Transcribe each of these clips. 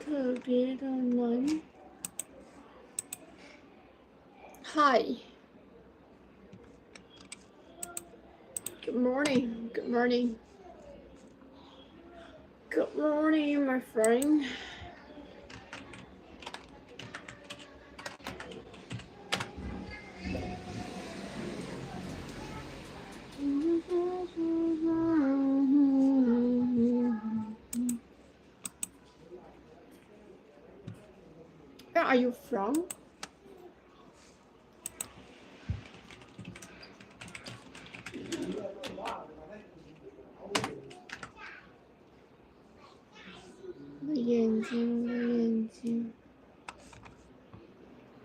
特别的难。Hi. Good morning. Good morning. Good morning, my friend. Where are you from?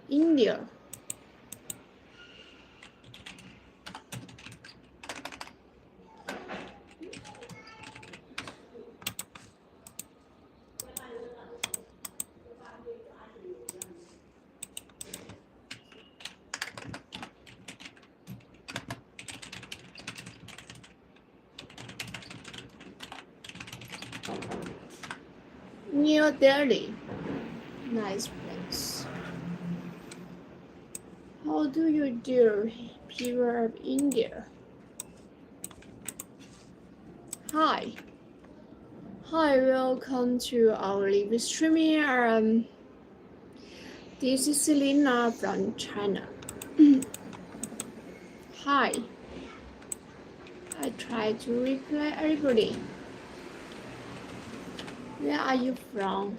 India. New Delhi. Nice place. How do you do, people of India? Hi. Hi, welcome to our live streaming. This is Selena from China. Hi. I try to reply everybody. Where are you from?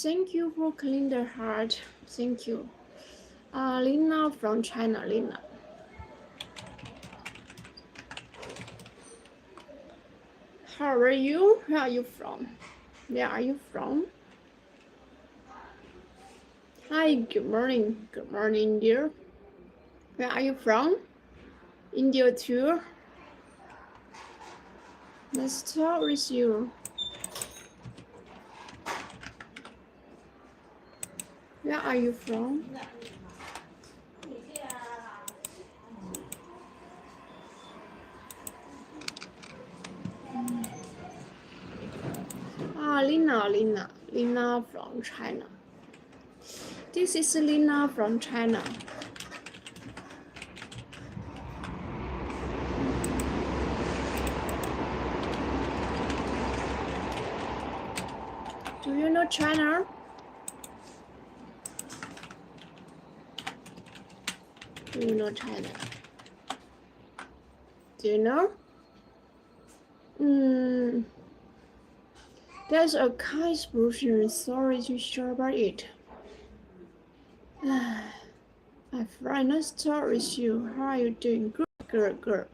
Thank you for cleaning the heart. Thank you. Lina from China, Lina. How are you? Where are you from? Where are you from? Hi, good morning. Good morning, dear. Where are you from? India too. Let's talk with you. Where are you from? Lina from China. This is Lina from China. Do you know China? Do you know China? Do you know? There's a car explosion. Sorry to share about it. My friend, let's talk with you. How are you doing? Good.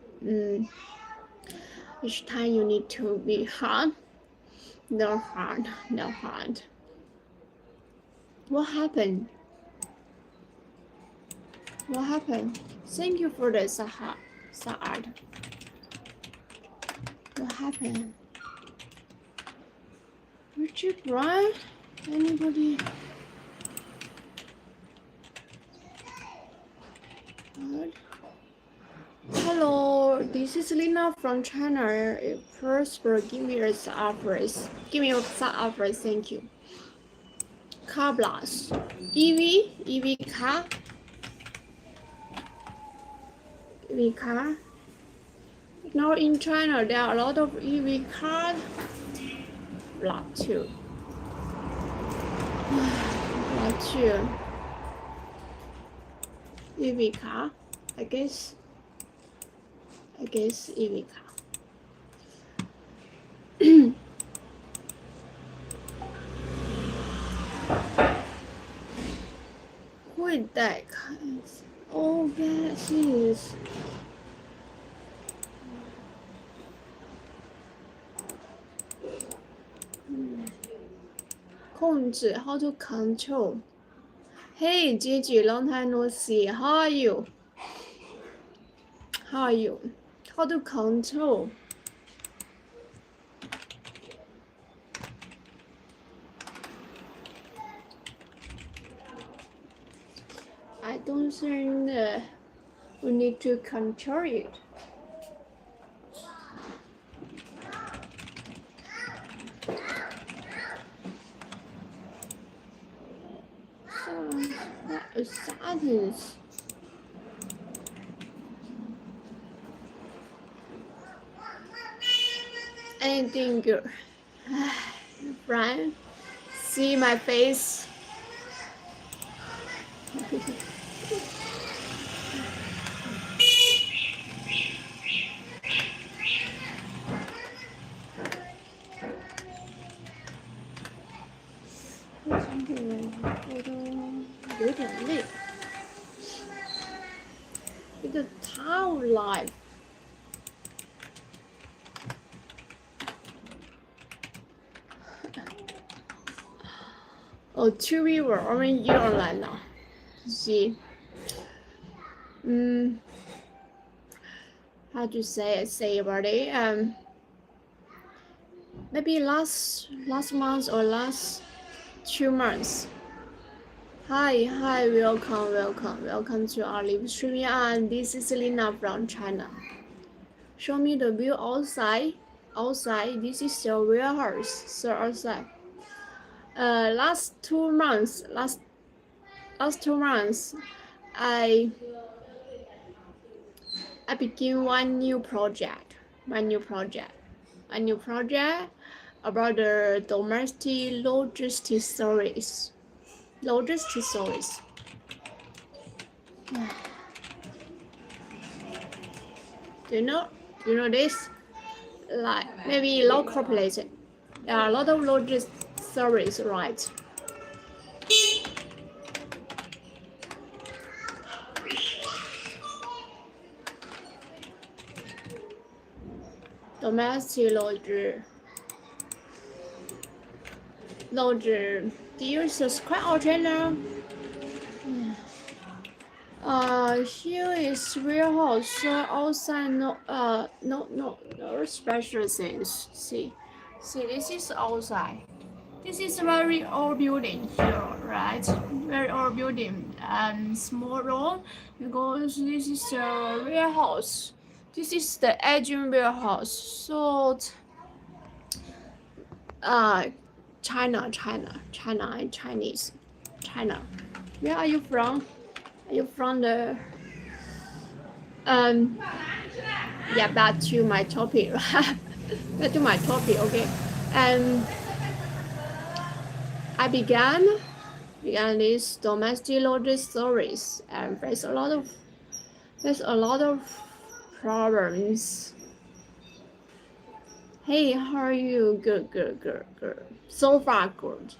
Each time you need to be hard. No hard. What happened? Thank you for the Sa'ad. What happened? Richard, right? Anybody? What? Hello, this is Lina from China. First, give me a Sa'ad, please. Give me a Sa'ad, please. Thank you. car plus EV car, EV car. Now in China there are a lot of EV cars. Lot two. Lot two. EV car. I guess EV car. 会带看一下 overseas 控制 how to control. Hey Gigi, long time no see. How are you? How to control? I don't think we need to control it. So, sadness. Anything good? Brian, see my face. The town life. Oh, 2 viewer 我们又来了。See. How to say about it? Maybe last month or last 2 months. Hi, welcome to our live stream. And this is Lina from China. Show me the view outside. This is your warehouse. So outside. Last 2 months, I began one new project about the domestic logistics service. Do you know this? Like maybe local place. There are a lot of logistics service, right? Domestic lodger. Do you subscribe our channel? Here is warehouse. Outside no special things. See, this is outside. This is very old building here, right? Very old building and small room because this is a warehouse. This is the Asian warehouse. So, China and Chinese. China. Where are you from? Are you from the yeah, back to my topic. Back to my topic, okay. I began this domestic logistics service and there's a lot of problems. Hey, how are you? Good. So far good.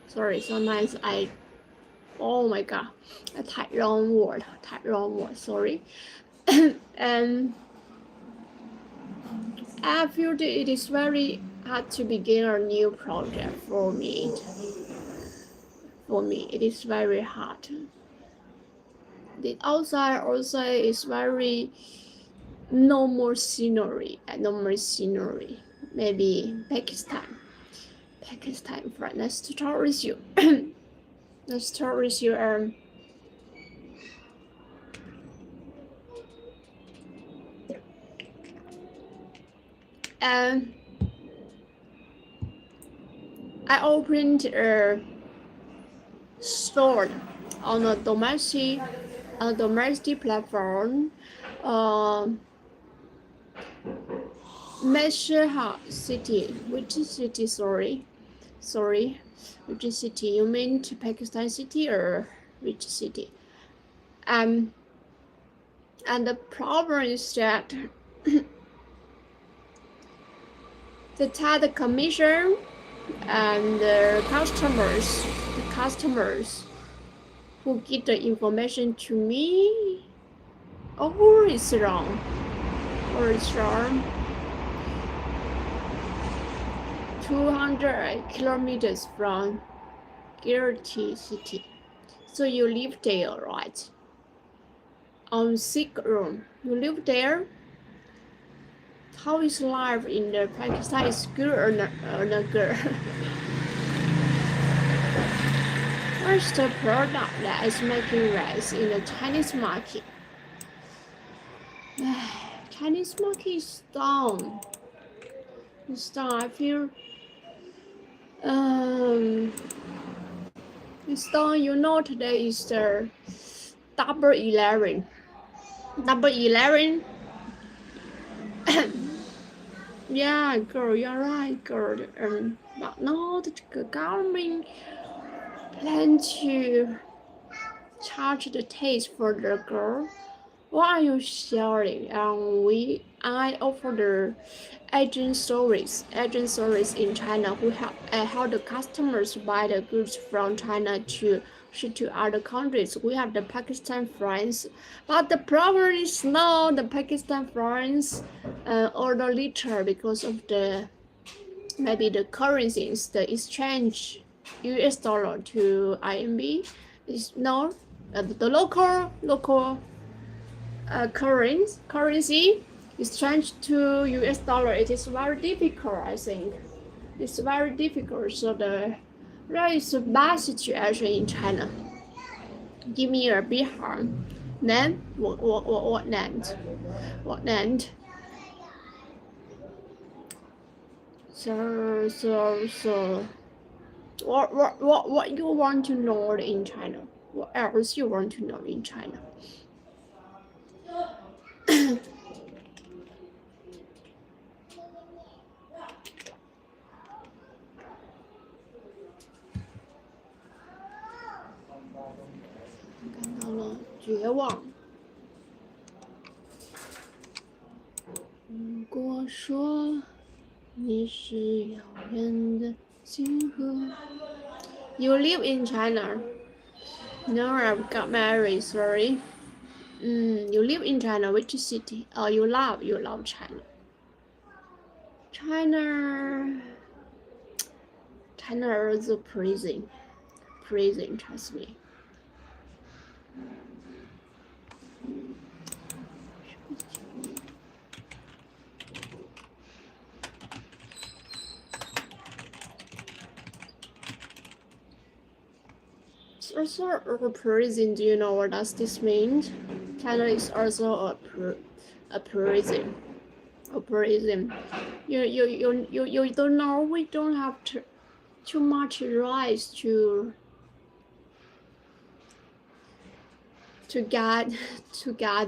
Sorry, sometimes oh my god, I type wrong word. Sorry. And I feel that it is very hard to begin a new project for me. It is very hard. The outside is very normal scenery. Maybe Pakistan. Right? Let's start with you. I opened a store on a domestic platform. Measure city. Which city? Sorry. Which city? You mean to Pakistan city or which city? And the problem is that the tax commission and the customers who get the information to me, or it's wrong. 200 kilometers from Guilty City. So you live there, right? On sick room. You live there? How is life in the Pakistan? Is good or not good? What's the product that is making rise in the Chinese market? Chinese market is down. It's down. I feel it's down. You know, today is the Double 11. Double 11. Yeah, girl, you're right, girl. But now the government plan to charge the tax for the girl. What are you sharing? I offer the agent service in China who help the customers buy the goods from China to ship to other countries. We have the Pakistan friends, but the problem is now the Pakistan friends order later because of the maybe the currencies, the exchange US dollar to RMB is now the local currency exchange to US dollar. It is very difficult. I think it's very difficult. So there is a bad situation in China. Give me a big harm. Then what land? What land? So what you want to know in China? What else you want to know in China? 看到了绝望。如果说你是遥远的星河。You live in China? No, I've got married. Sorry. You live in China. Which city? Oh, you love China. China is a prison. Trust me. It's also a prison. Do you know what does this mean? China is also a prison. A prison. You don't know. We don't have too much rights to get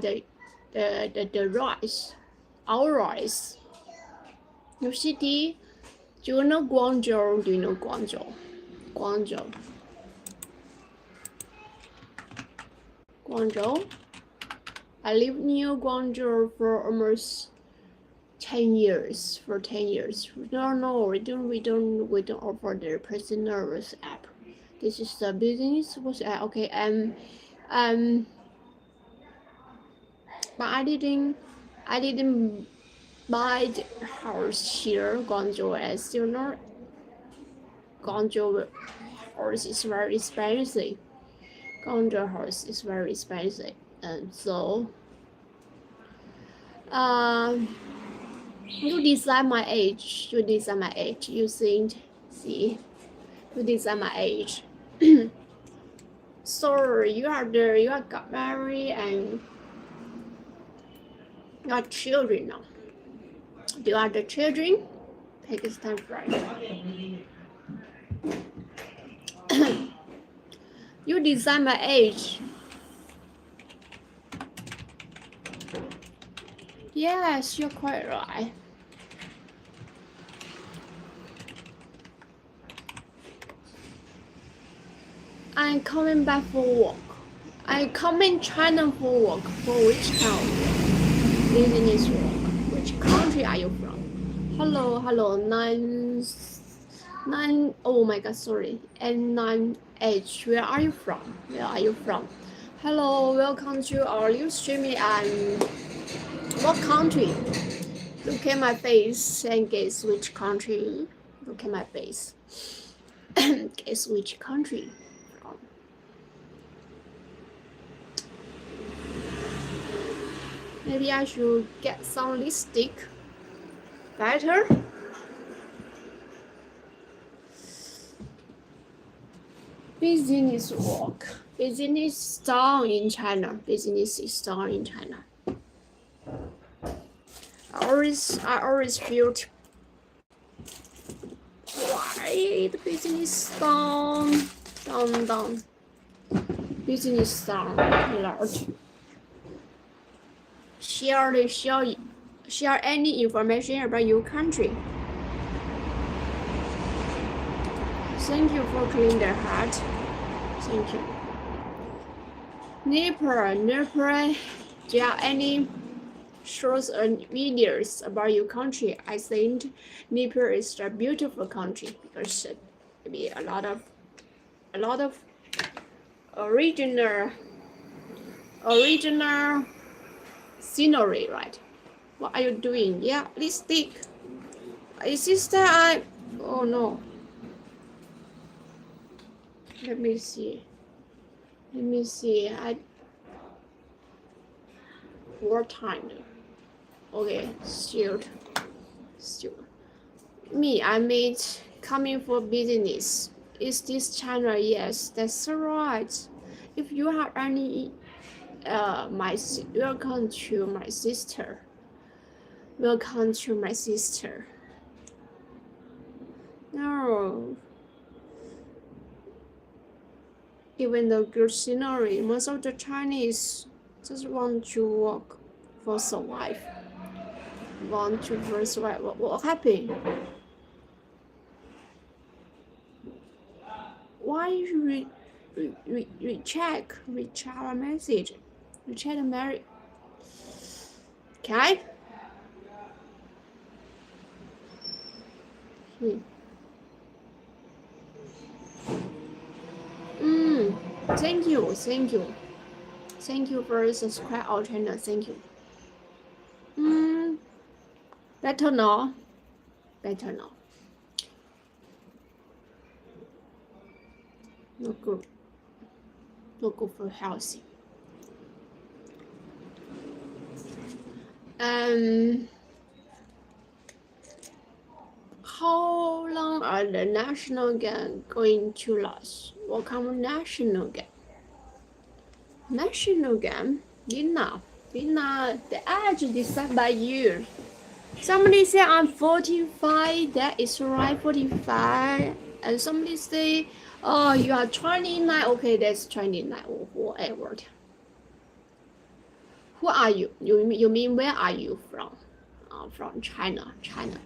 the rights, our rights. Your city. Do you know Guangzhou? Do you know Guangzhou? Guangzhou. I lived near Guangzhou for almost 10 years. For 10 years. No, we don't offer the personal app. This is the business was okay. But I didn't buy the house here, Guangzhou. As still not. Guangzhou house is very expensive. Guangzhou house is very expensive, and so you design my age. You think, see, you design my age. So you got married and you have children now. Do you have the children? Pakistan friend. you design my age? Yes, you're quite right. I'm coming back for work. I come in China for work. For which town? Business work. Which country are you from? Hello, hello. Nine. Oh my God, sorry. N9H. Where are you from? Where are you from? Hello, welcome to our live streaming. And what country? Look at my face and guess which country. Look at my face. Guess which country. Maybe I should get some lipstick. Better? Business work. Business down in China. Business is down in China. I always felt why the business down. Business down large. Share any information about your country. Thank you for cleaning the heart. Thank you. Nepal. Do you have any shows and videos about your country? I think Nepal is a beautiful country because maybe a lot of original scenery, right? What are you doing? Yeah, lipstick. Sister, oh no. Let me see. What time? Okay, still. Me, I made coming for business. Is this China? Yes, that's right. If you have any, welcome to my sister. Welcome to my sister. No. Even though good scenery, most of the Chinese just want to work for survive. Want to survive. What happened? Why you recheck our message? Recheck the marriage. Okay. Thank you for subscribe our channel. Thank you. Better now. Not good for healthy. How long are the national game going to last? What kind of national game? Lina, the age decided by you. Somebody say I'm 45. That is right, 45. And somebody say, oh, you are 29. Okay, that's 29 or whatever. Who are you? You mean where are you from? From China. China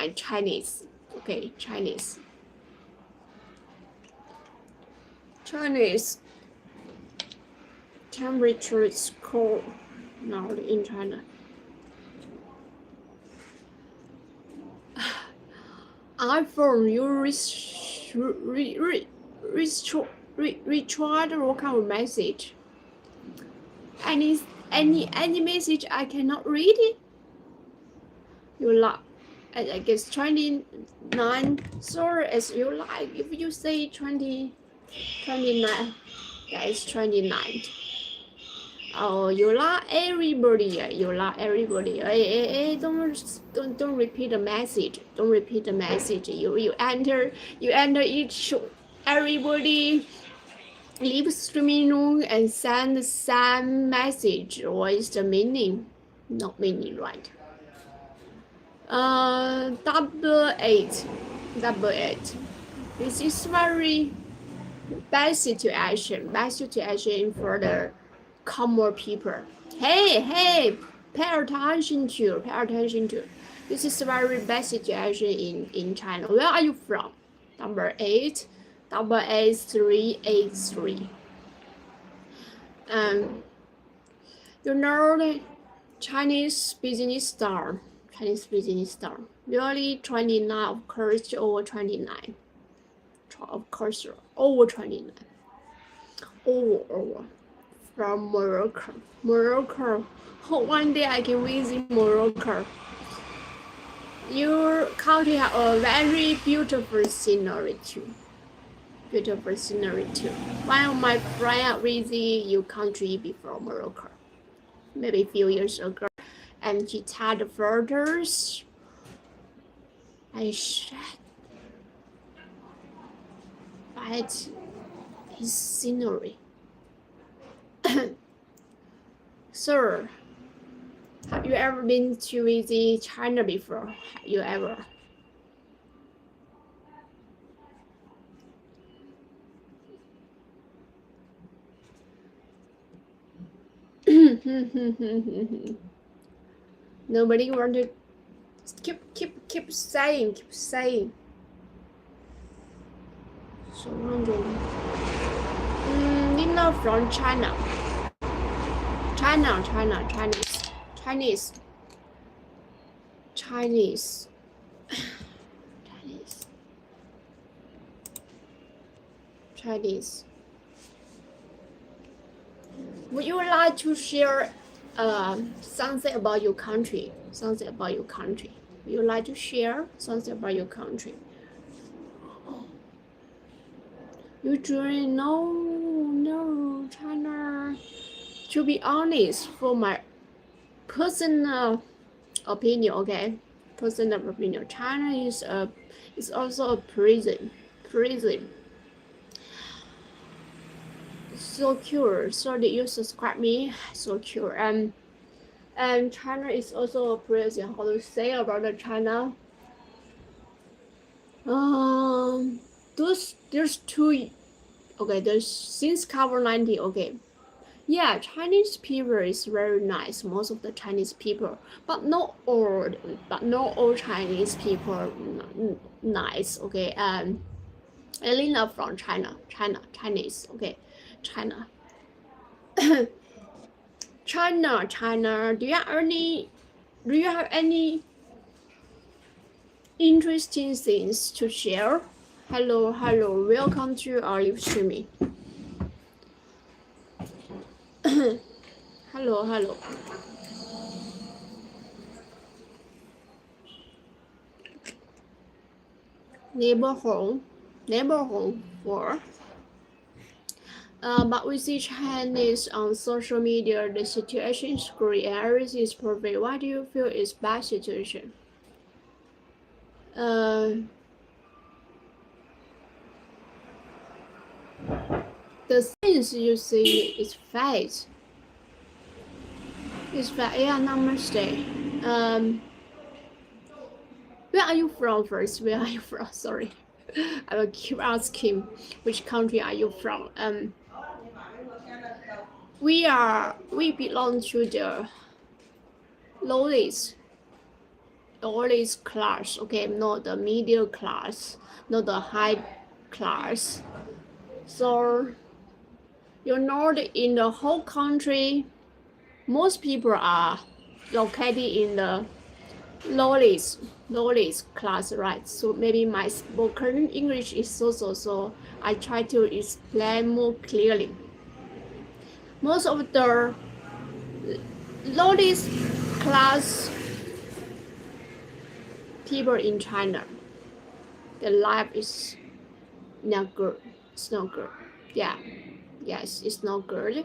and Chinese. Okay, Chinese. Temperature is cold now in China. iPhone, you retry the what kind of message? Any message I cannot read it. You like, I guess 29. Sorry, as you like. If you say 29, that is 29. Oh, you like everybody. Hey, don't repeat the message. You enter each everybody live streaming room and send the same message. What is the meaning? Not meaning, right? Double eight. This is very bad situation for the common people. Hey, pay attention to. This is a very bad situation in China. Where are you from? Number 8, 383. You know the Chinese business star. Really 29, of course, over 29. Of course, over 29. Over. From Morocco. Hope one day I can visit Morocco. Your country has a very beautiful scenery too. One of my friends visited your country before Morocco, maybe a few years ago, and she had the photos. I shared but his scenery. Sir, have you ever been to visit China before? Have you ever? Nobody want to keep saying. So wondering. Lina from China. Chinese. Would you like to share something about your country? Would you like to share something about your country? Usually, no, China. To be honest, for my personal opinion, China is also a prison. So cool. So did you subscribe me? So cool. And China is also a prison. How to say about the China? There's two. Okay, there's since COVID-19. Okay, yeah, Chinese people is very nice. Most of the Chinese people, but not all Chinese people nice. Okay, Elena from China, Chinese. Okay, China. China. Do you have any interesting things to share? Hello. Welcome to our live streaming. Hello. Neighborhood for. But we see Chinese on social media. The situation is great and everything is perfect. Why do you feel it's bad situation? The things you see is fake. Yeah, namaste. Where are you from first? Sorry. I will keep asking which country are you from. We belong to the lowest class, okay, not the middle class, not the high class. So you know that in the whole country, most people are located in the lowest class, right? So maybe my spoken English is so I try to explain more clearly. Most of the lowest class people in China, the life is not good. It's not good. Yeah. Yes, it's not good.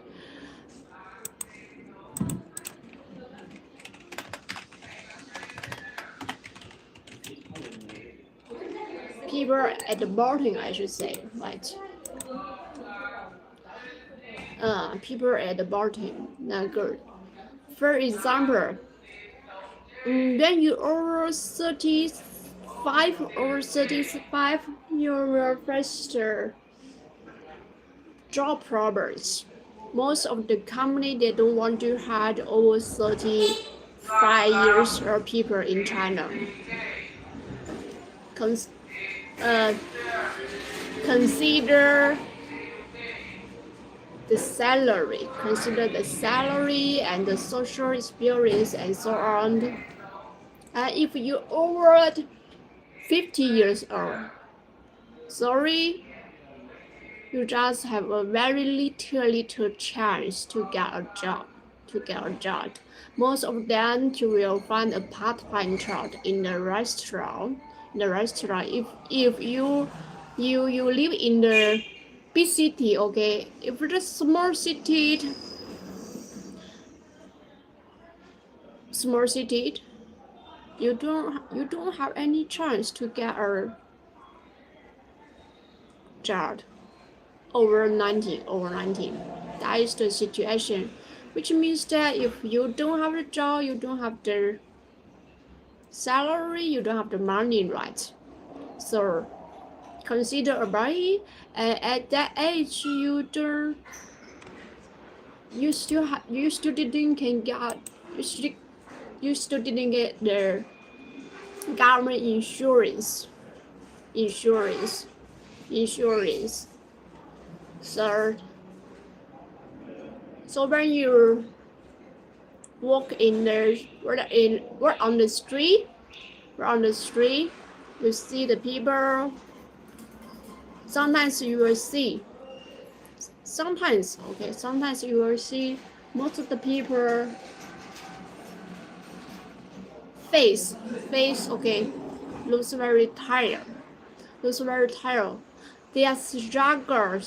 People at the bottom, I should say, right? People at the bottom, not good. For example, when you over 35 or 35, you will register job problems. Most of the company, they don't want to have over 35 years old people in China. Consider the salary, and the social experience and so on. If you over 50 years old, sorry, you just have a very little chance to get a job. Most of them you will find a part-time job in the restaurant. If you live in the big city, okay. If it's a small city, you don't have any chance to get a job over 19. That is the situation, which means that if you don't have a job, you don't have the salary, you don't have the money, right? So consider about it. At that age, you still didn't get the government insurance. So when you walk on the street, you see the people. Sometimes you will see most of the people face, okay, looks very tired. They are struggle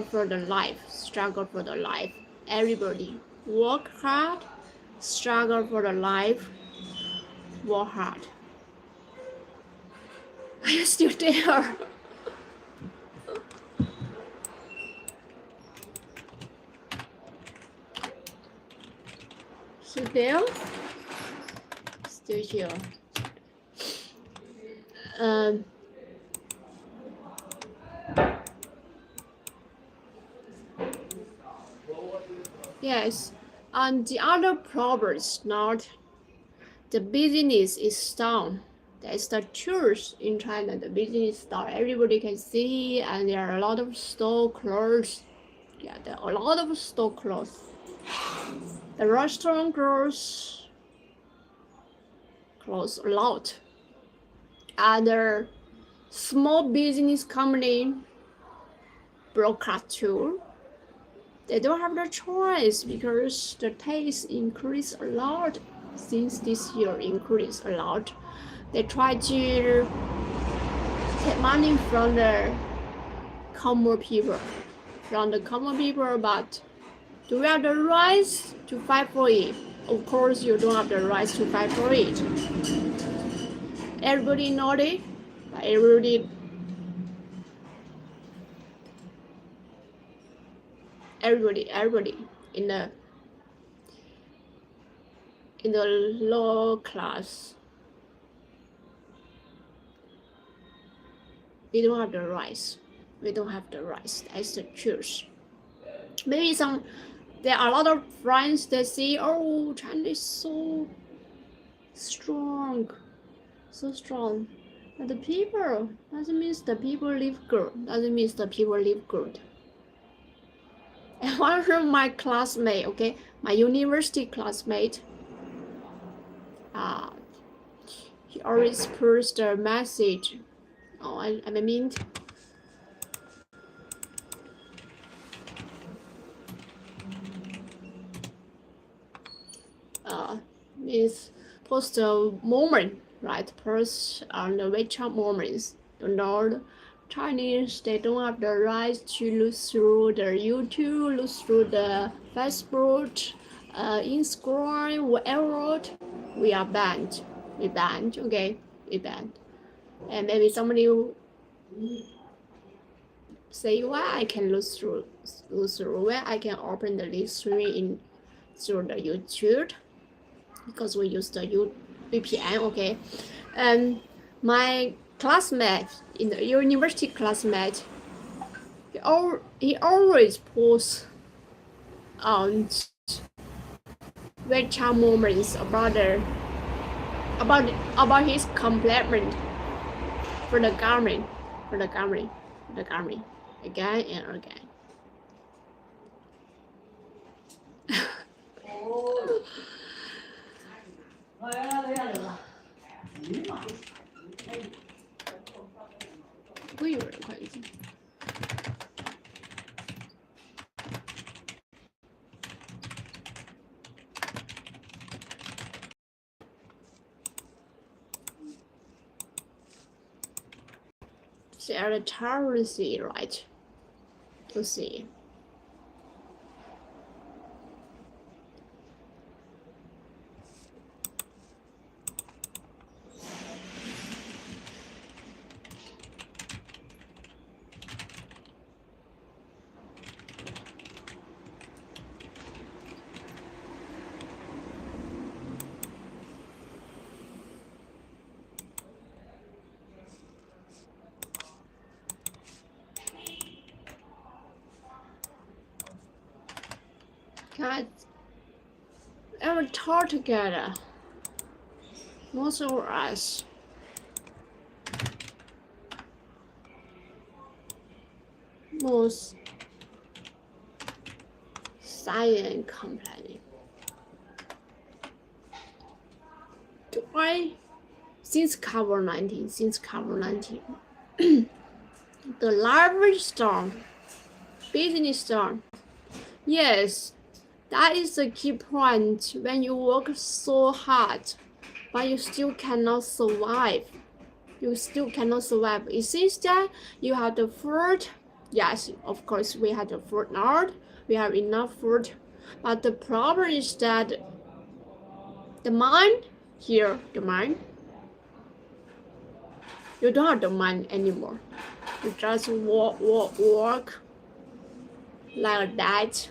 for the life. Everybody work hard, struggle for the life, work hard. Are you still there? Still there? Still here. Yes, and the other problem is not the business is down. That's the truth in China. The business is down. Everybody can see, and there are a lot of store closed. Yeah, there are a lot of store closed. The restaurant closed a lot. Other small business company broadcast too. They don't have the choice because the tax increased a lot since this year. They try to take money from the common people, but do we have the rights to fight for it? Of course, you don't have the rights to fight for it. Everybody know it, but everybody in the low class, we don't have the rights. That's the truth. Maybe there are a lot of friends that say, oh, China is so strong. But the people doesn't mean the people live good. And one of my classmate, okay, my university classmate, he always puts the message. Oh, I mean, means post a moment, right? Post on the WeChat moments. Chinese, they don't have the right to look through the YouTube, look through the Facebook, Instagram, whatever. We are banned. Okay, we banned. And maybe somebody will say, why I can look through, where I can open the link through the YouTube, because we use the VPN, okay. And my classmate, in the university classmate, he he always posts on Wechat moments about his compliment for the garment again and again. Share the currency, right? Let's see. Guys, ever talk together? Most of us. Most silent complaining. Why? Since COVID-19, the leverage storm, business storm. Yes, that is the key point. When you work so hard, but you still cannot survive. It seems that you have the food. Yes, of course, we have the food now. We have enough food. But the problem is that the mind, you don't have the mind anymore. You just work like that.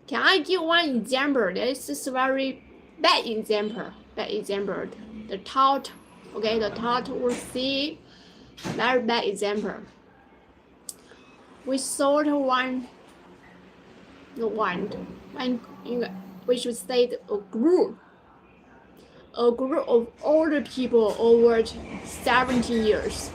Can I give one example? This is a very bad example. The thought will see very bad example. We saw we should say a group of older people over 70 years.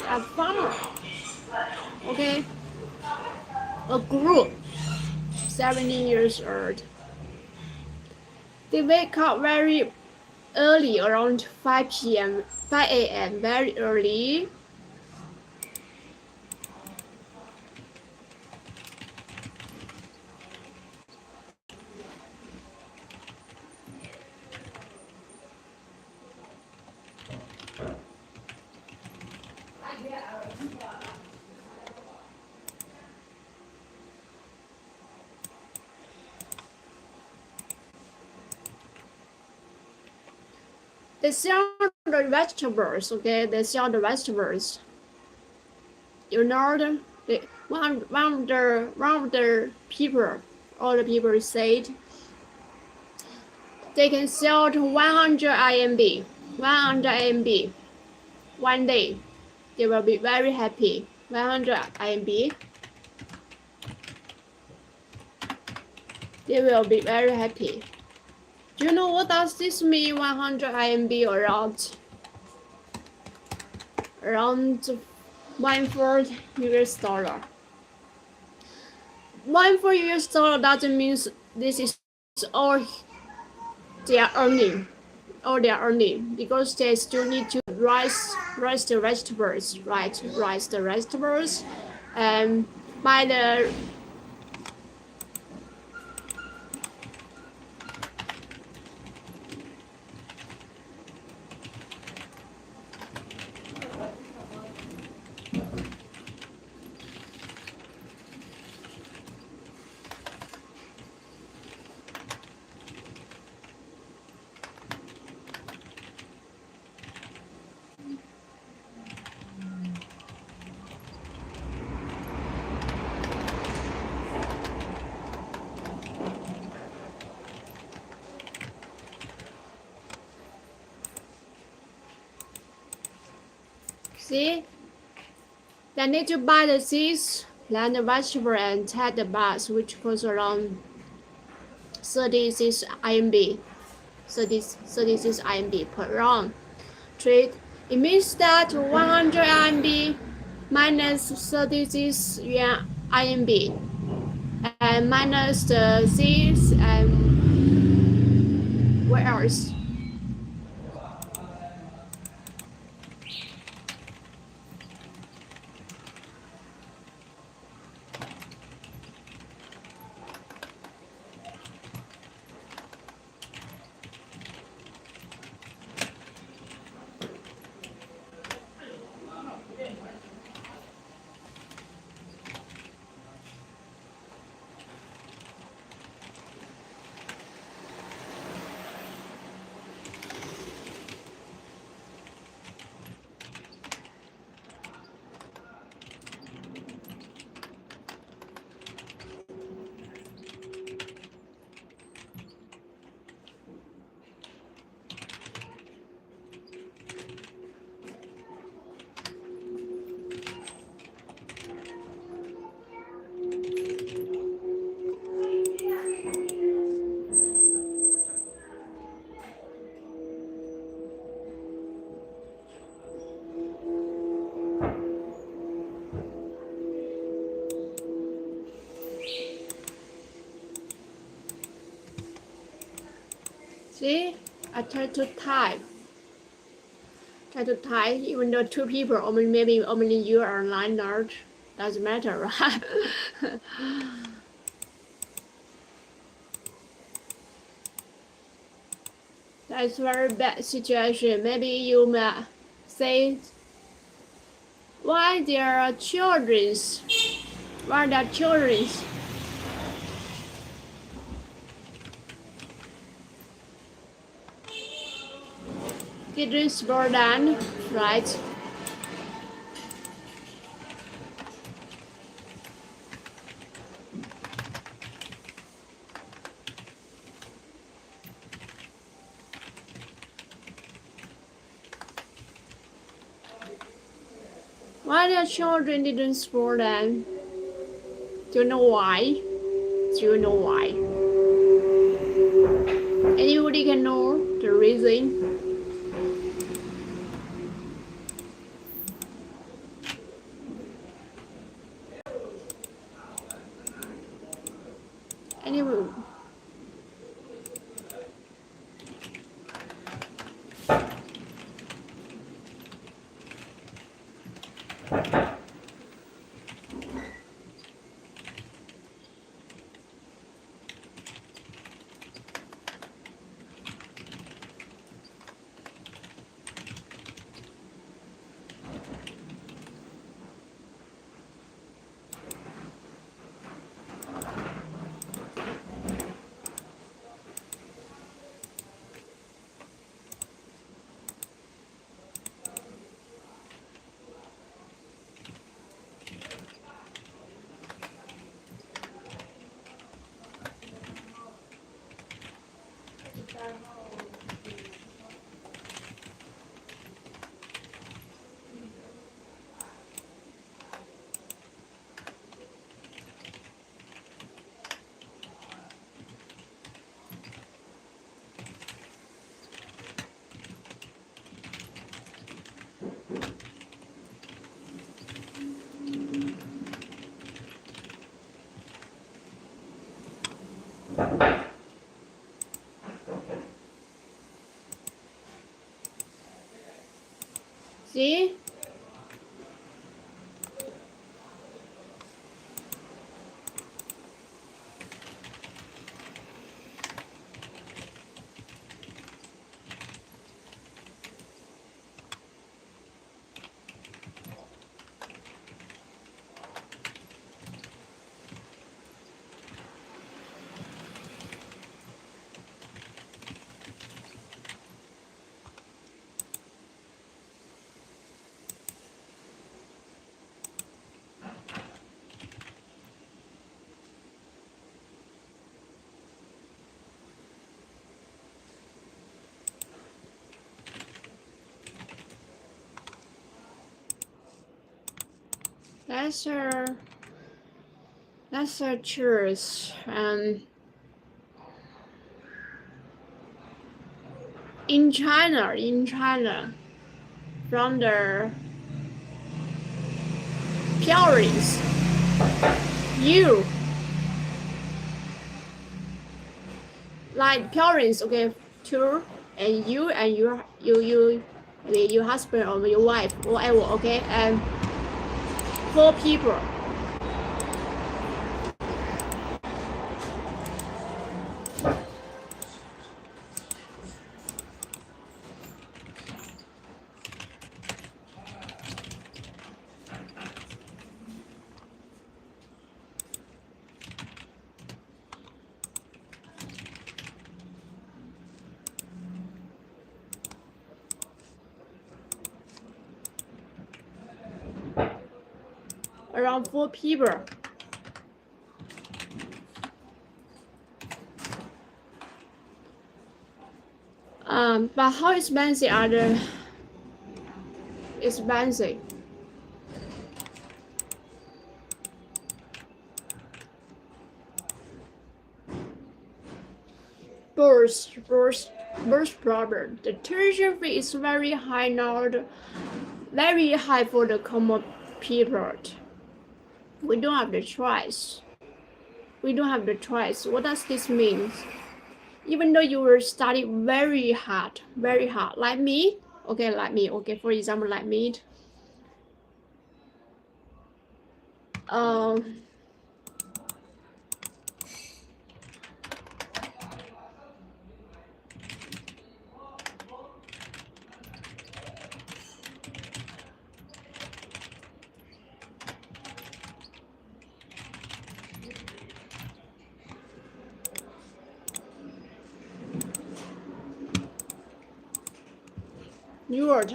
A farmer, okay, a group, 70 years old. They wake up very early, around 5 a.m. very early. They sell the vegetables, okay? They sell the vegetables. You know, one of the people, all the people said they can sell to 100 IMB. 100 IMB. One day, they will be very happy. 100 IMB. They will be very happy. Do you know what does this mean? 100 IMB around 1/4 US dollar. 1/4 US dollar doesn't mean this is all they are earning. Because they still need to rice the vegetables, right? Rice the vegetables, and buy the See? They need to buy the seeds, plant the vegetable, and take the bath, which costs around 36 INB. 36 INB per round. Trade. It means that 100 INB minus 36 yuan INB and minus the seeds and what else? See, I try to type. Even though two people, or maybe only you are online nerd, doesn't matter, right? That's very bad situation. Maybe you may say, why there are childrens? Why there are childrens? Kids more than, right? Why the children didn't sport then? Do you know why? Do you know why? Anybody can know the reason? Anyway. let's choose in China from the parents you like parents, okay, two and you and your husband or your wife, whatever, okay, and 4 people. Around 4 people. But how expensive are the expensive? Birth problem. The tuition fee is very high now, very high for the common people. We don't have the choice. We don't have the choice. What does this mean? Even though you will study very hard, like me, okay, for example, like me, New York.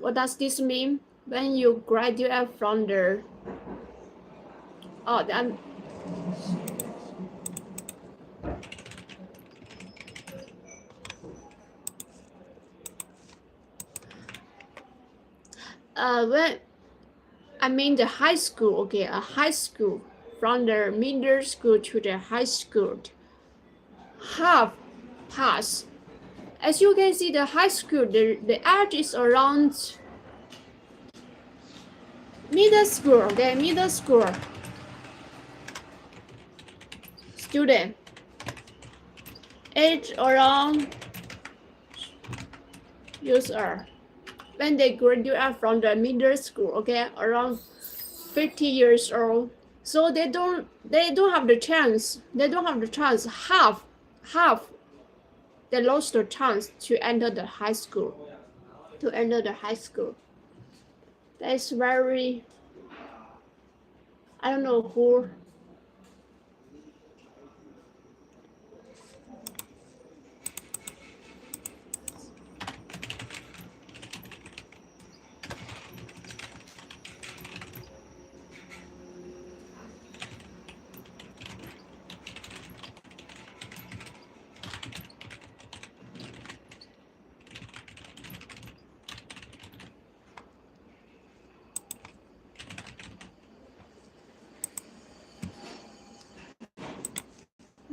What does this mean? When you graduate from the then when I mean the high school, okay, a high school, from the middle school to the high school, half pass. As you can see, the high school, the age is around middle school, okay, middle school student, age around user. When they graduate from the middle school, okay, around 50 years old. So they don't have the chance. They don't have the chance. Half they lost the chance to enter the high school. That's very, I don't know who.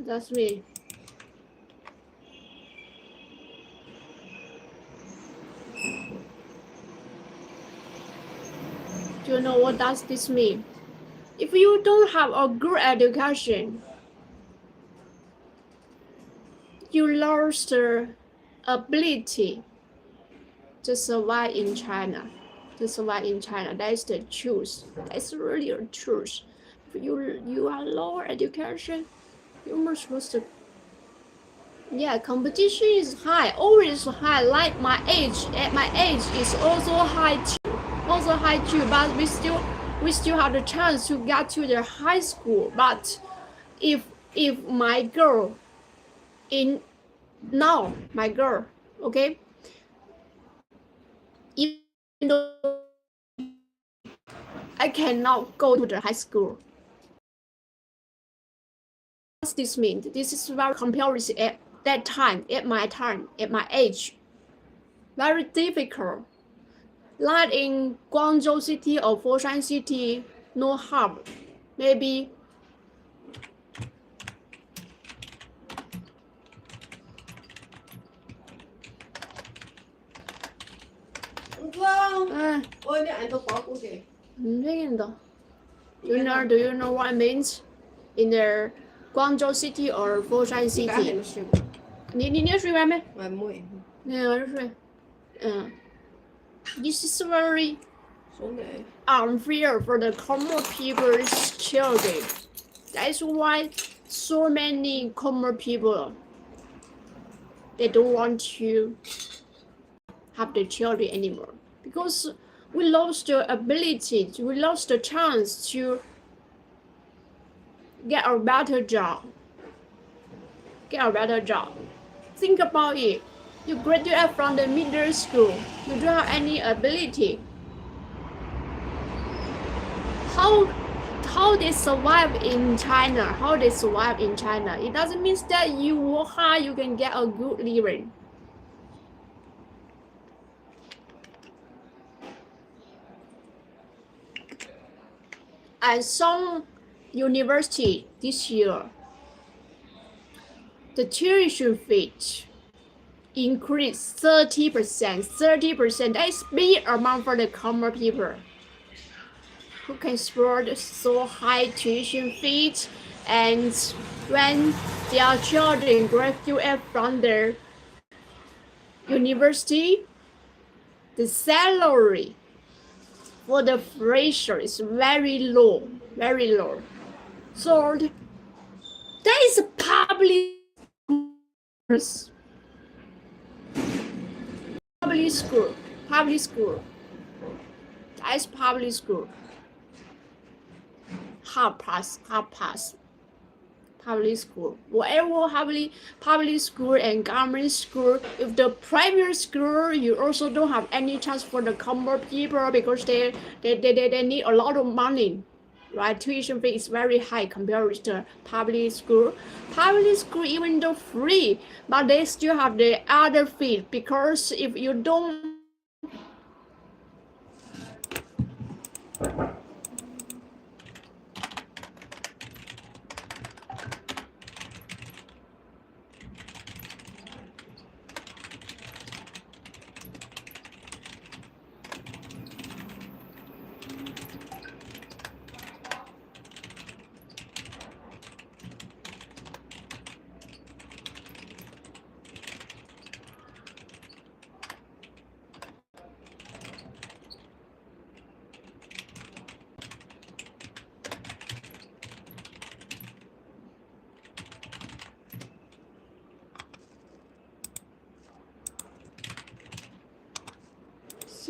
That's me. Do you know what does this mean? If you don't have a good education, you lost the ability to survive in China. That is the truth. That's really a truth. If you are low education, you must lose the. Yeah, competition is high, always high. Like my age, at my age is also high too. But we still have the chance to get to the high school. But if my girl okay, even though I cannot go to the high school. What's this mean? This is very comparison at that time, at my age. Very difficult. Like in Guangzhou City or Foshan City, no hub. Maybe do you know what it means? In the Guangzhou City or Foshan City? 你睡完没？我没。睡。This is very unfair for the common people's children. That's why so many common people they don't want to have the children anymore because we lost the ability, we lost the chance to get a better job. Think about it. You graduate from the middle school, you don't have any ability. How they survive in China? It doesn't mean that you work hard, you can get a good living. At some university this year, the tuition fee increased 30%. 30%, that is big amount for the common people who can afford so high tuition fees, and when their children graduate from their university, the salary for the fresher is very low. So that is public school. That is public school. Half pass. Public school. Whatever public school and government school, if the private school, you also don't have any chance for the common people because they need a lot of money. Right, tuition fee is very high compared with the public school. Public school even though free, but they still have the other fee because if you don't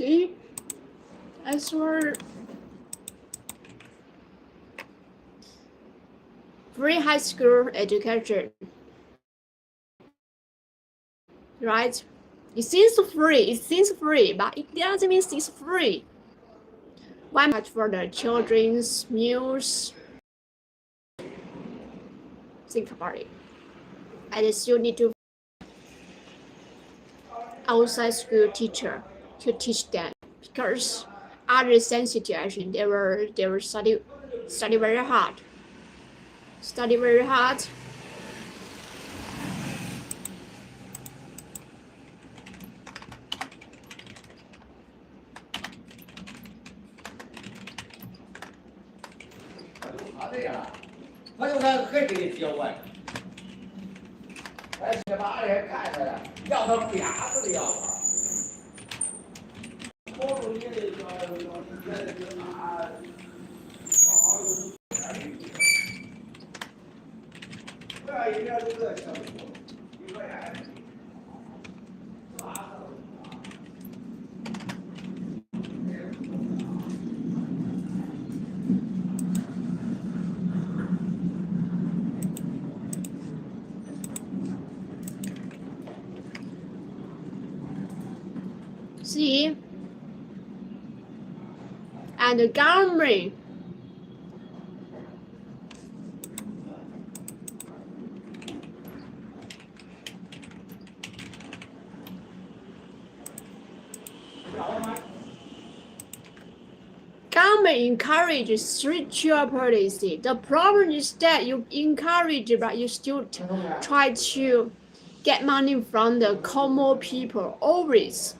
see, as for free high school education, right? It seems free, but it doesn't mean it's free. Why much for the children's meals? Think about it. I still need to outside school teacher to teach them because other same situation they were study very hard. See, and the government government encourages spiritual policy. The problem is that you encourage, but you still try to get money from the common people always.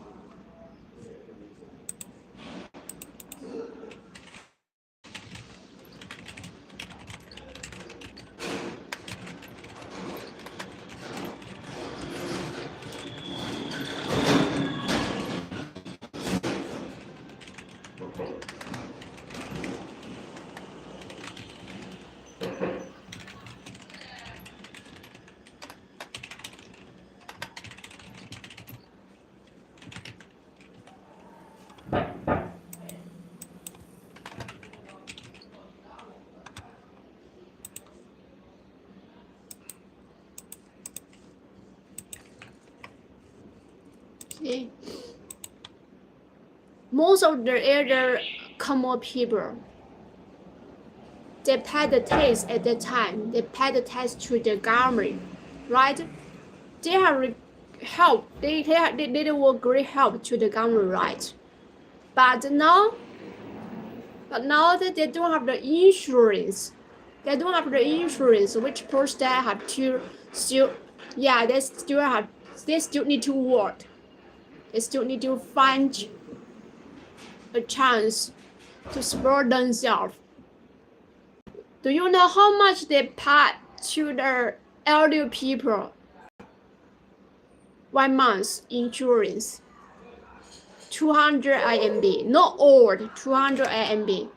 See? Most of the other common people, they pay the tax at the time. They pay the tax to the government, right? They have help. They will great help to the government, right? But now that they don't have the insurance, which person they have to still, yeah, they still need to work. They still need to find a chance to support themselves. Do you know how much they pay to the elderly people? 1 month insurance, 200 IMB, not old, 200 IMB.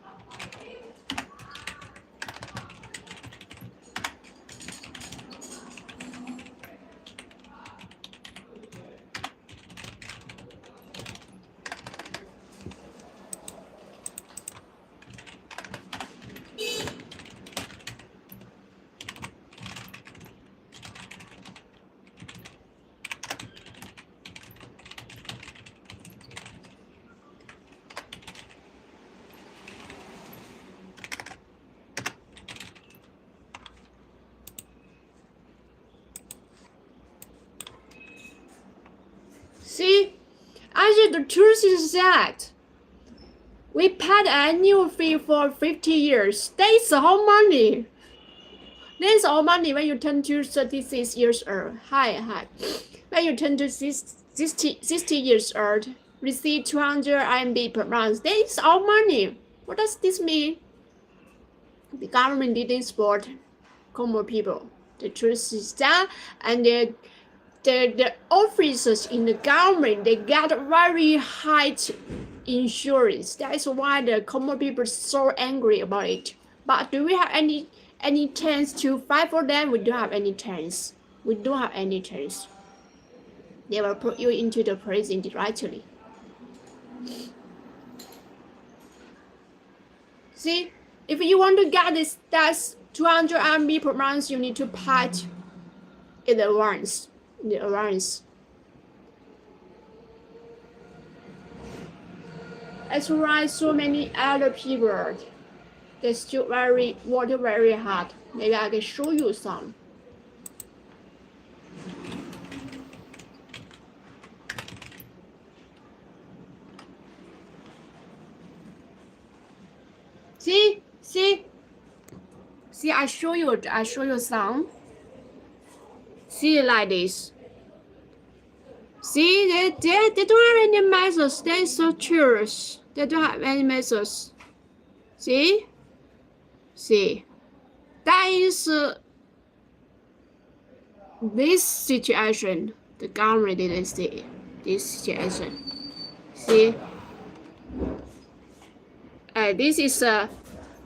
See, actually the truth is that we paid annual fee for 50 years. That's all money. That's all money when you turn to 36 years old. Hi. When you turn to 60 years old, receive 200 RMB per month. That's all money. What does this mean? The government didn't support common people. The truth is that, and the officers in the government, they got very high insurance. That's why the common people are so angry about it. But do we have any chance to fight for them? We don't have any chance. We don't have any chance. They will put you into the prison directly. See, if you want to get this, that's 200 RMB per month. You need to pay in advance. That's why so many other people, they still work very hard. Maybe I can show you some. See, I show you some. See, like this. See, they don't have any methods. They're so curious. They don't have any methods. See, that is this situation. The government didn't see this situation. See, this is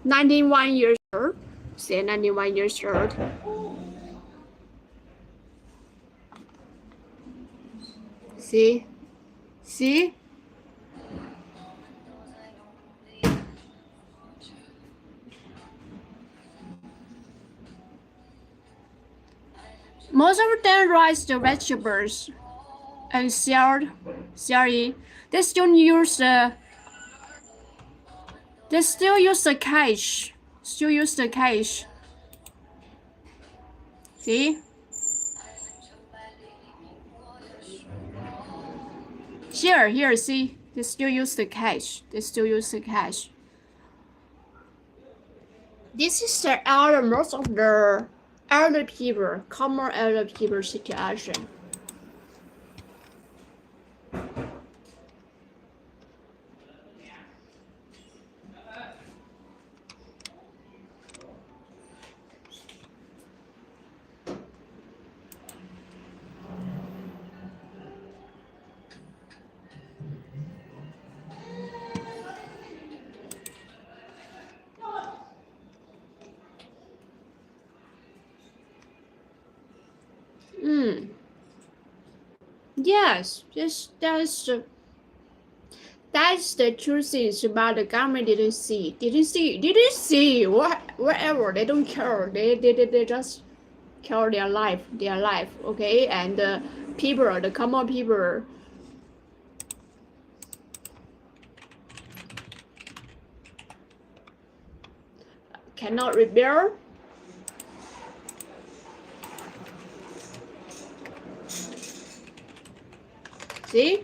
91 years old. See, 91 years old. See? Most of them raise the vegetables and sell it. They still use the cash. See? Here, see, they still use the cash. This is the elder, most of the elder people, common elder people situation. Yes, that's the truth is about the government didn't see, whatever, they don't care, they just care their life, okay, and the people, the common people cannot rebel. See?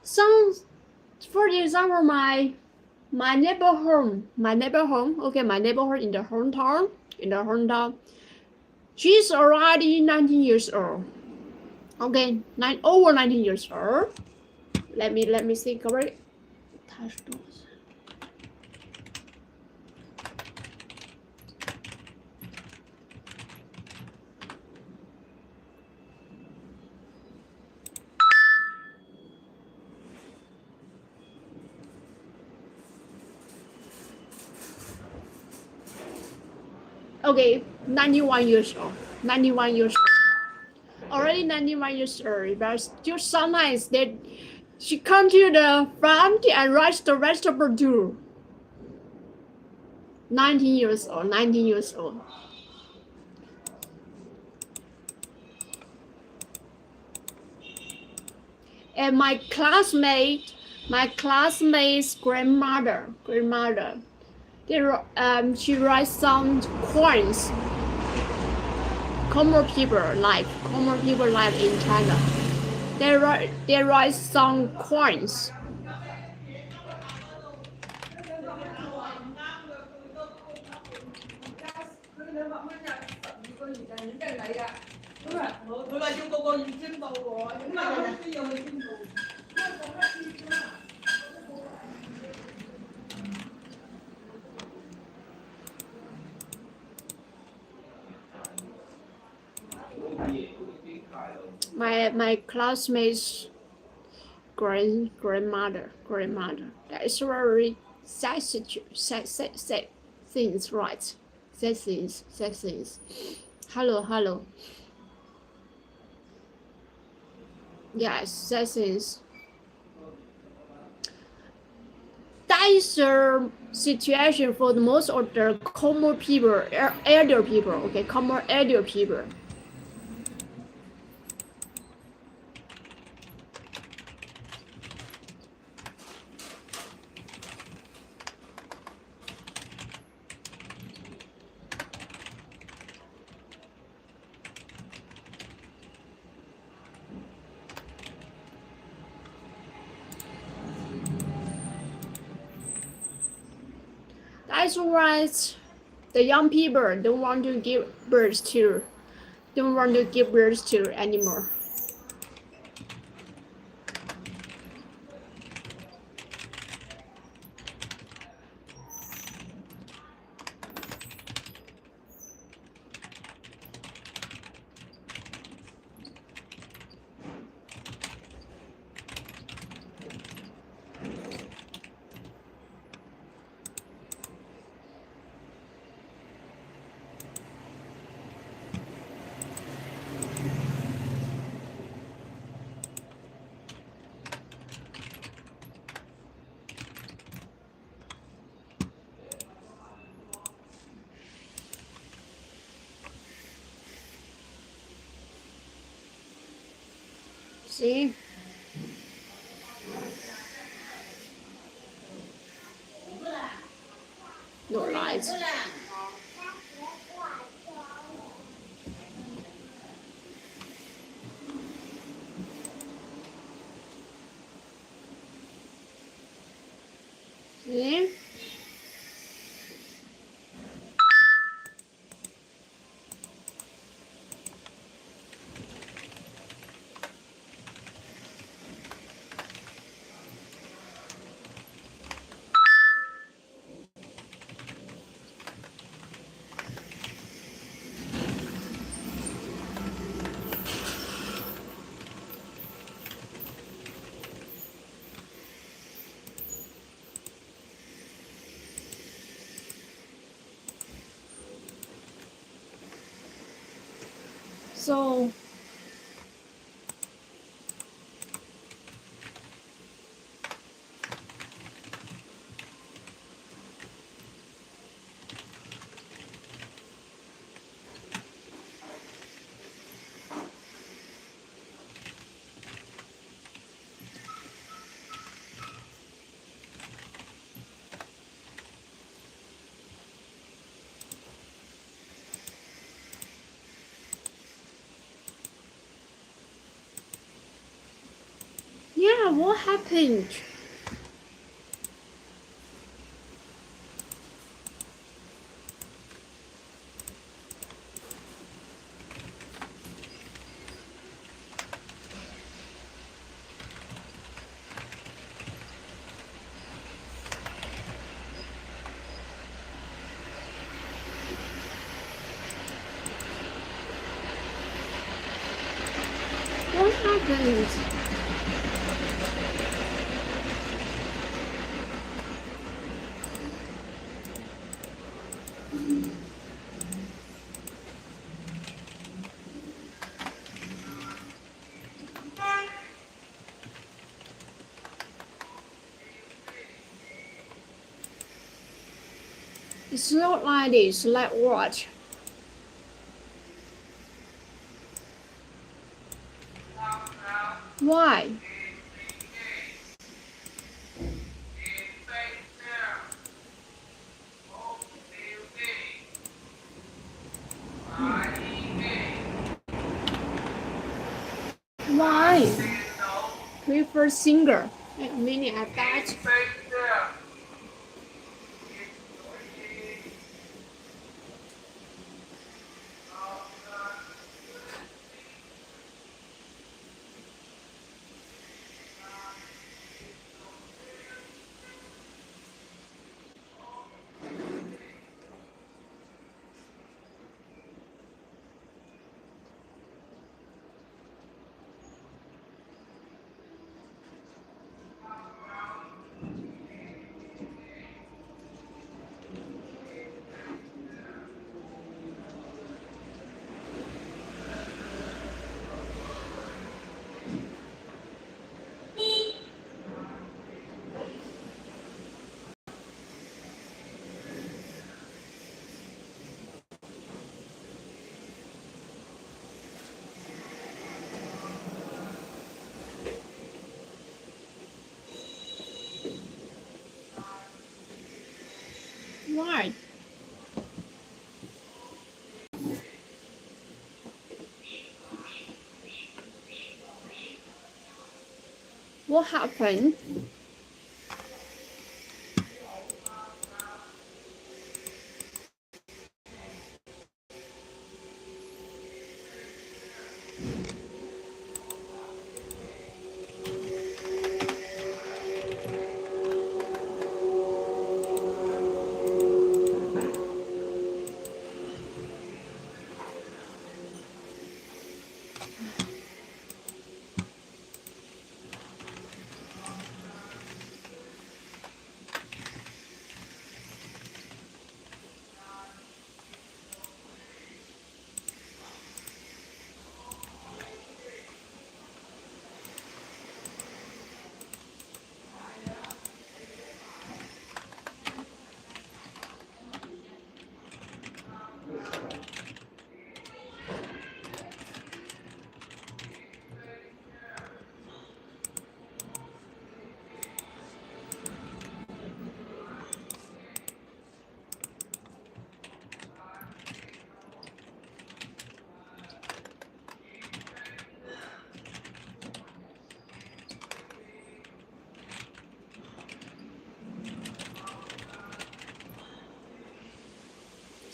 Some, for example, my neighborhood, okay, my neighborhood in the hometown, she's already 19 years old. Okay, over 19 years old. Let me see correct. Okay, 91 years old. 91 years old. Already 91 years old, but still sometimes she come to the farm and rice the vegetable too. 19 years old, 19 years old. And my classmate's grandmother, she writes some coins. Common people life in China. They write some coins. My classmates' grandmother. That is very sad things, right? Sad things. Hello. Yes, sad things. That is the situation for the most of the common people, elder people. Okay, common elder people. That's right. The young people don't want to give birth to anymore. See? No lights. See? So yeah, what happened? What happened? It's not like this, like what? Why? Why? Prefer singer. Meaning at that. Why? What happened?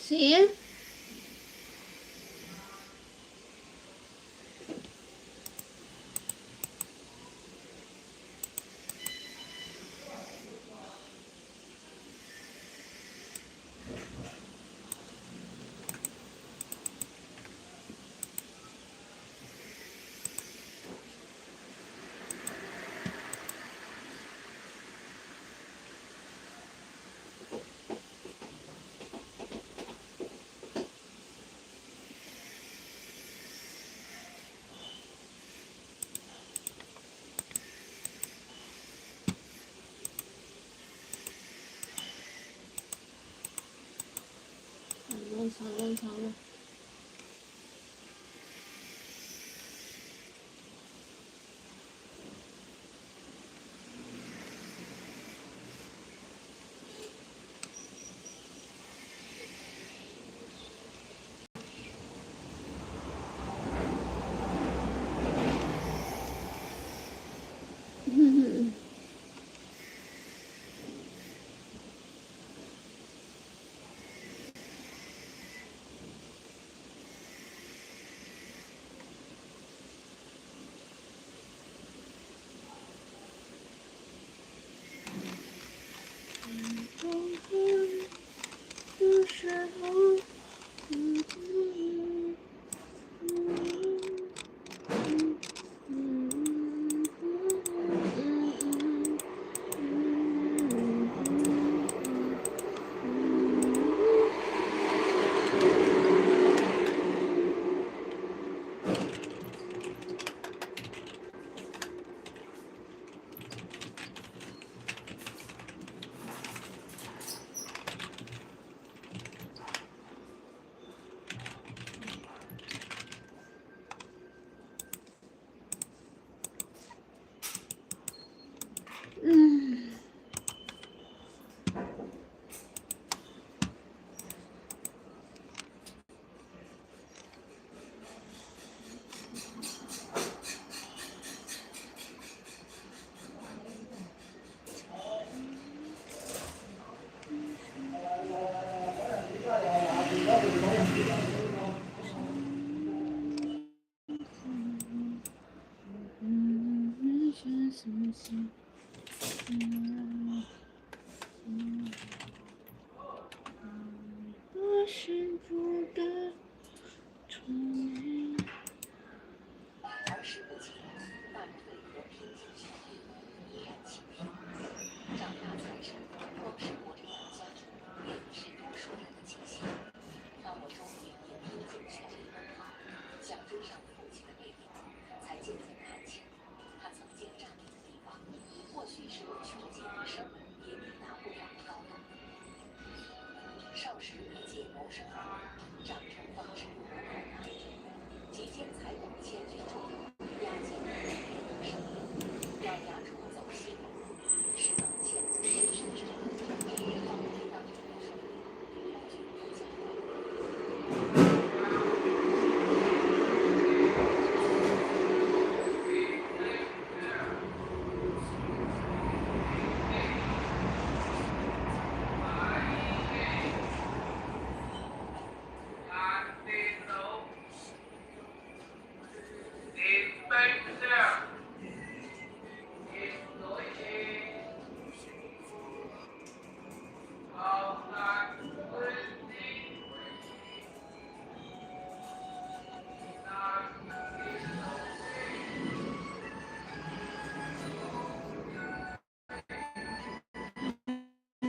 See? long time.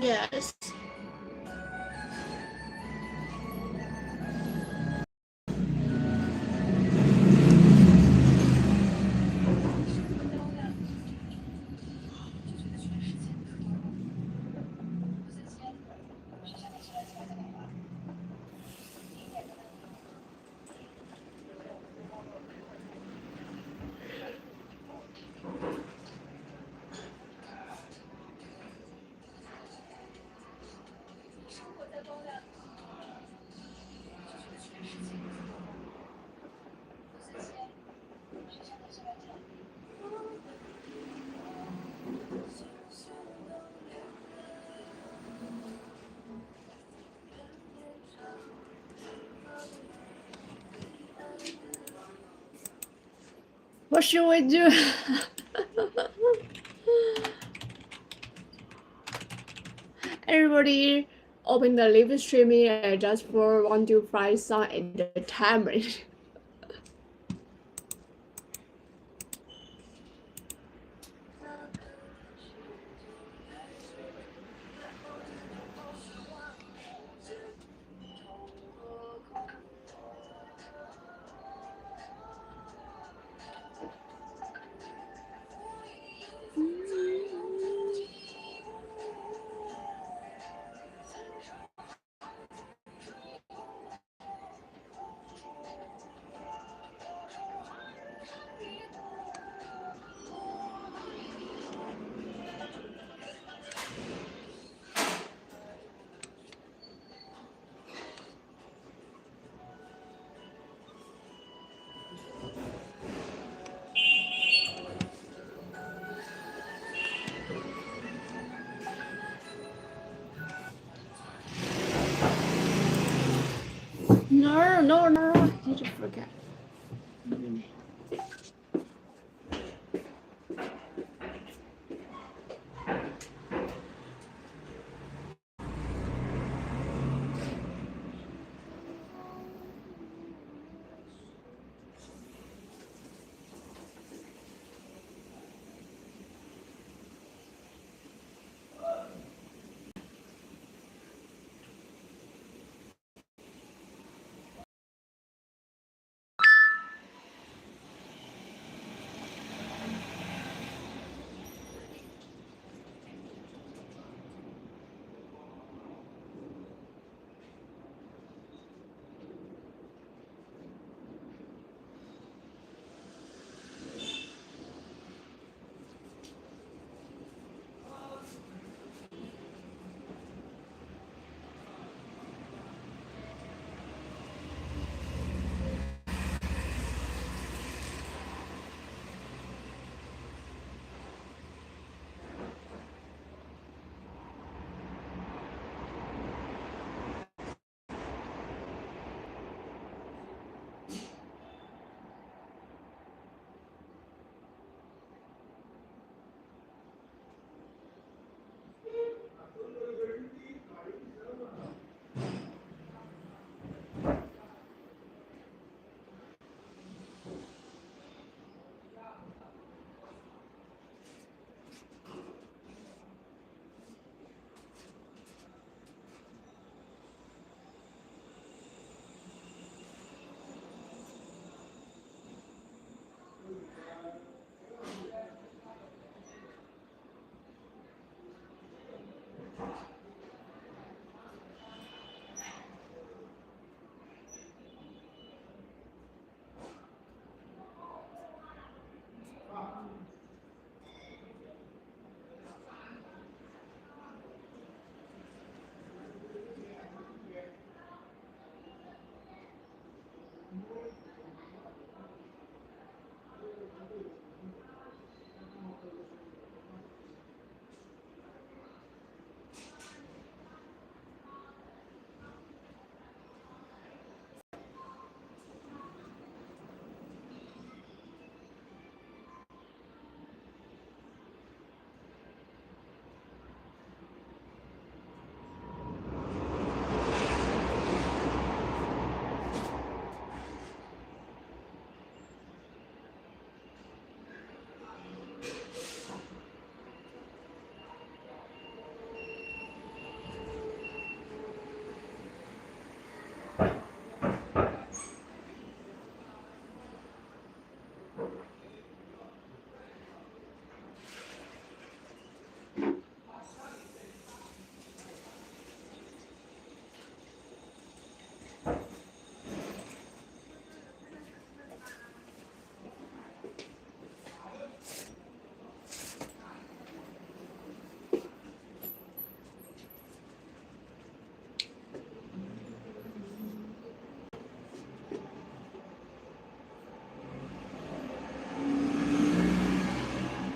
Yes. What should we do? Everybody open the live streaming just for 1 to 5 song at the time. No, I did forget.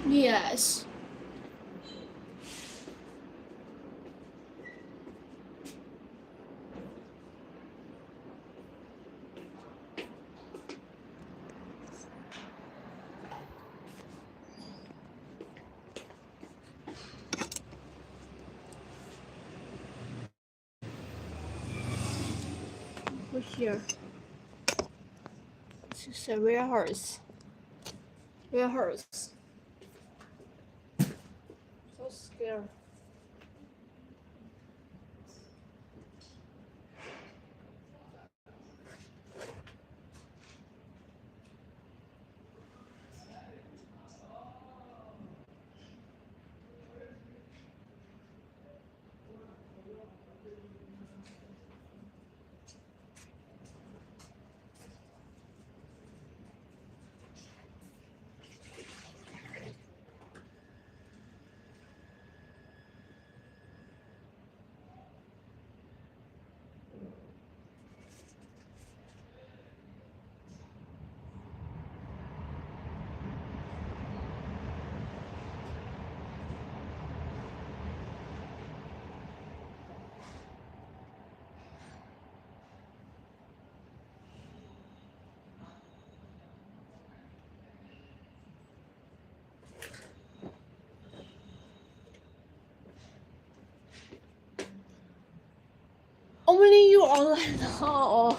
Yes. Put here. It's a warehouse. Warehouse. So scared. Only you online now.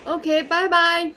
Okay, bye bye.